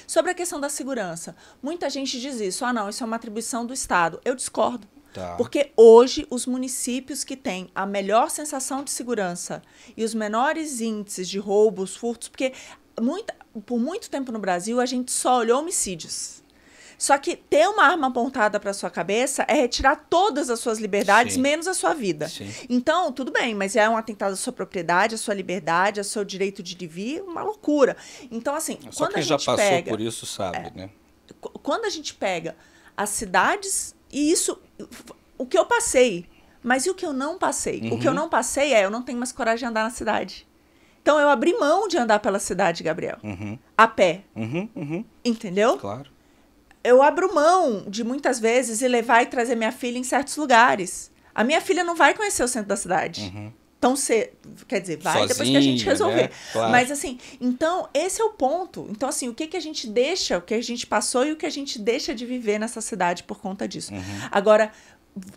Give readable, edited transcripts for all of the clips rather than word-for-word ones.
Sobre a questão da segurança, muita gente diz isso. Ah, não, isso é uma atribuição do Estado. Eu discordo. Tá. Porque hoje os municípios que têm a melhor sensação de segurança e os menores índices de roubos, furtos, porque por muito tempo no Brasil a gente só olhou homicídios. Só que ter uma arma apontada para sua cabeça é retirar todas as suas liberdades, Sim. menos a sua vida. Sim. Então, tudo bem, mas é um atentado à sua propriedade, à sua liberdade, ao seu direito de vir, uma loucura. Então, assim, Só quando quem a já gente passou pega, por isso sabe, né? quando a gente pega as cidades, e isso, o que eu passei, mas e o que eu não passei? O que eu não passei eu não tenho mais coragem de andar na cidade. Então, eu abri mão de andar pela cidade, Gabriel, a pé, entendeu? Claro. Eu abro mão de muitas vezes ir levar e trazer minha filha em certos lugares. A minha filha não vai conhecer o centro da cidade. Então, quer dizer, vai Sozinha, depois que a gente resolver. né? Claro. Mas, assim, então, esse é o ponto. Então, assim, o que a gente deixa, o que a gente passou e o que a gente deixa de viver nessa cidade por conta disso. Agora,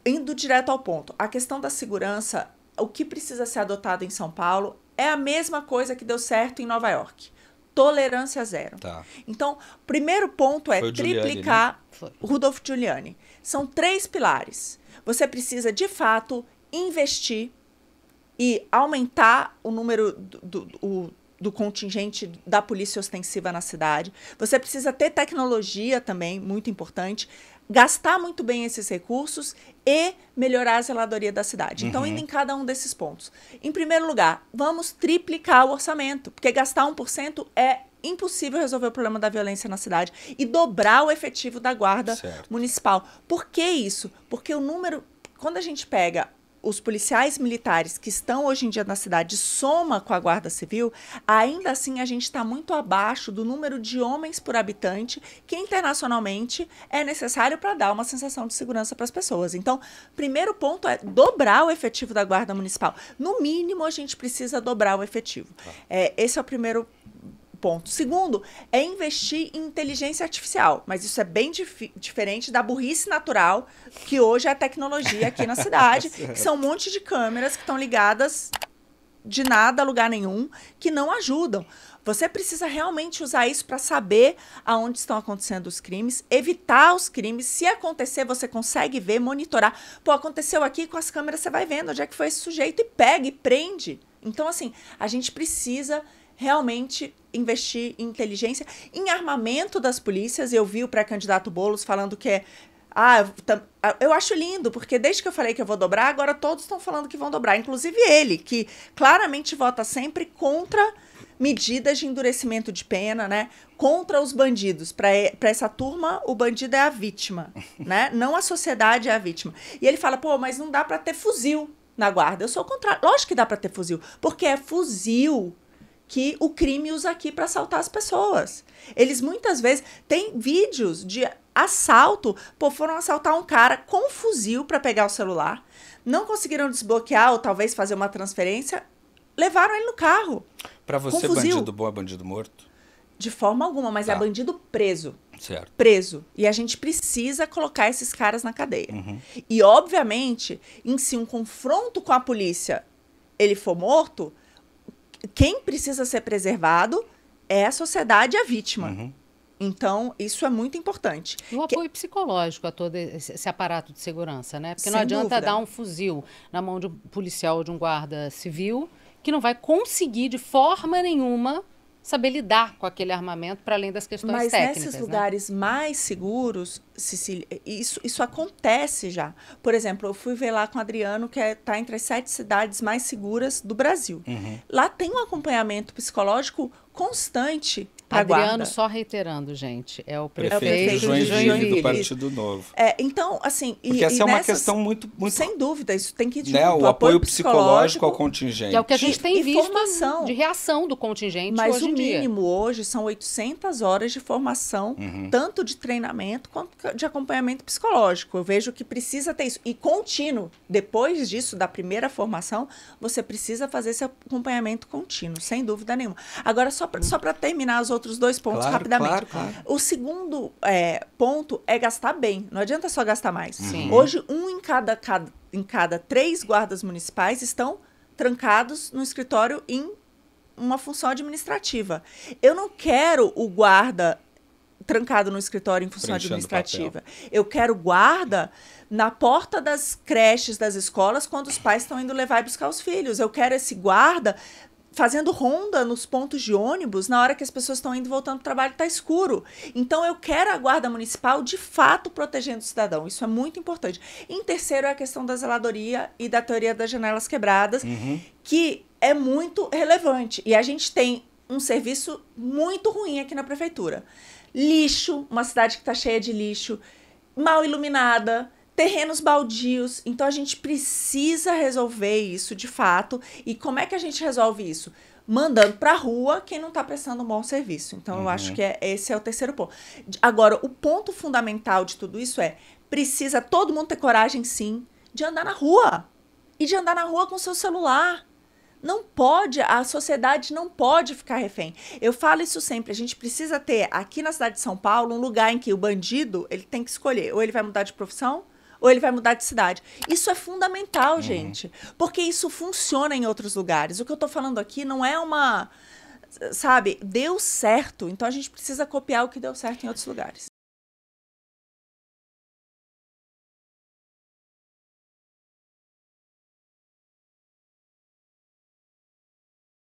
indo direto ao ponto, a questão da segurança, o que precisa ser adotado em São Paulo é a mesma coisa que deu certo em Nova York. Tolerância zero. Tá. Então, o primeiro ponto é Foi o Giuliani, triplicar Foi. Rudolph Giuliani. São 3 pilares. Você precisa, de fato, investir e aumentar o número do contingente da polícia ostensiva na cidade. Você precisa ter tecnologia também, muito importante, gastar muito bem esses recursos e melhorar a zeladoria da cidade. Então, indo em cada um desses pontos. Em primeiro lugar, vamos triplicar o orçamento, porque gastar 1% é impossível resolver o problema da violência na cidade e dobrar o efetivo da guarda municipal. Por que isso? Porque o número, quando a gente pega os policiais militares que estão hoje em dia na cidade, soma com a Guarda Civil, ainda assim a gente está muito abaixo do número de homens por habitante que internacionalmente é necessário para dar uma sensação de segurança para as pessoas. Então, primeiro ponto é dobrar o efetivo da Guarda Municipal. No mínimo, a gente precisa dobrar o efetivo. Esse é o primeiro ponto. Segundo, é investir em inteligência artificial, mas isso é bem diferente da burrice natural que hoje é a tecnologia aqui na cidade, que são um monte de câmeras que estão ligadas de nada a lugar nenhum, que não ajudam. Você precisa realmente usar isso para saber aonde estão acontecendo os crimes, evitar os crimes. Se acontecer, você consegue ver, monitorar. Pô, aconteceu aqui, com as câmeras você vai vendo onde é que foi esse sujeito e pega e prende. Então, assim, a gente precisa realmente investir em inteligência, em armamento das polícias. Eu vi o pré-candidato Boulos falando que eu acho lindo, porque desde que eu falei que eu vou dobrar, agora todos estão falando que vão dobrar. Inclusive ele, que claramente vota sempre contra medidas de endurecimento de pena, né? Contra os bandidos. Para essa turma, o bandido é a vítima, né? Não a sociedade é a vítima. E ele fala, pô, mas não dá para ter fuzil na guarda. Eu sou o contrário. Lógico que dá para ter fuzil, porque é fuzil que o crime usa aqui para assaltar as pessoas. Eles muitas vezes têm vídeos de assalto, foram assaltar um cara com fuzil para pegar o celular, não conseguiram desbloquear ou talvez fazer uma transferência, levaram ele no carro. Para você, bandido bom é bandido morto? De forma alguma, mas é bandido preso. Certo. Preso. E a gente precisa colocar esses caras na cadeia. E, obviamente, se um confronto com a polícia ele for morto, quem precisa ser preservado é a sociedade e a vítima. Então, isso é muito importante. E o apoio psicológico a todo esse aparato de segurança, né? Porque Sem não adianta dúvida. dar um fuzil na mão de um policial ou de um guarda civil que não vai conseguir, de forma nenhuma, saber lidar com aquele armamento para além das questões Mas técnicas. nesses né? lugares mais seguros, Cecília, isso acontece já. Por exemplo, eu fui ver lá com o Adriano, que está entre as 7 cidades mais seguras do Brasil. Lá tem um acompanhamento psicológico constante para a Adriano, guarda. só reiterando, gente, é o Prefeito prefeito de de Joinville, Joinville. do Partido Novo. Então, assim... Porque essa é uma questão muito... Sem dúvida, isso tem que ir junto. Né, o apoio psicológico ao contingente. Que é o que a gente tem visto formação. de reação do contingente Mas hoje o em dia. mínimo hoje são 800 horas de formação, tanto de treinamento quanto de acompanhamento psicológico. Eu vejo que precisa ter isso. E contínuo. Depois disso, da primeira formação, você precisa fazer esse acompanhamento contínuo, sem dúvida nenhuma. Agora, só para terminar os outros 2 pontos rapidamente. Claro. O segundo ponto é gastar bem. Não adianta só gastar mais. Sim. Hoje, em cada 3 guardas municipais estão trancados no escritório em uma função administrativa. Eu não quero o guarda trancado no escritório em função Preenchendo administrativa. Eu quero guarda na porta das creches, das escolas, quando os pais estão indo levar e buscar os filhos. Eu quero esse guarda fazendo ronda nos pontos de ônibus na hora que as pessoas estão indo e voltando para o trabalho e está escuro. Então, eu quero a guarda municipal, de fato, protegendo o cidadão. Isso é muito importante. Em terceiro, é a questão da zeladoria e da teoria das janelas quebradas, que é muito relevante. E a gente tem um serviço muito ruim aqui na prefeitura. Lixo, uma cidade que está cheia de lixo, mal iluminada, terrenos baldios. Então, a gente precisa resolver isso de fato. E como é que a gente resolve isso? Mandando para a rua quem não está prestando um bom serviço. Então, eu acho que esse é o terceiro ponto. Agora, o ponto fundamental de tudo isso precisa todo mundo ter coragem, sim, de andar na rua. E de andar na rua com o seu celular. Não pode, a sociedade não pode ficar refém. Eu falo isso sempre, a gente precisa ter aqui na cidade de São Paulo um lugar em que o bandido, ele tem que escolher, ou ele vai mudar de profissão, ou ele vai mudar de cidade. Isso é fundamental, gente, porque isso funciona em outros lugares. O que eu tô falando aqui não é uma... Sabe, deu certo, então a gente precisa copiar o que deu certo em outros lugares.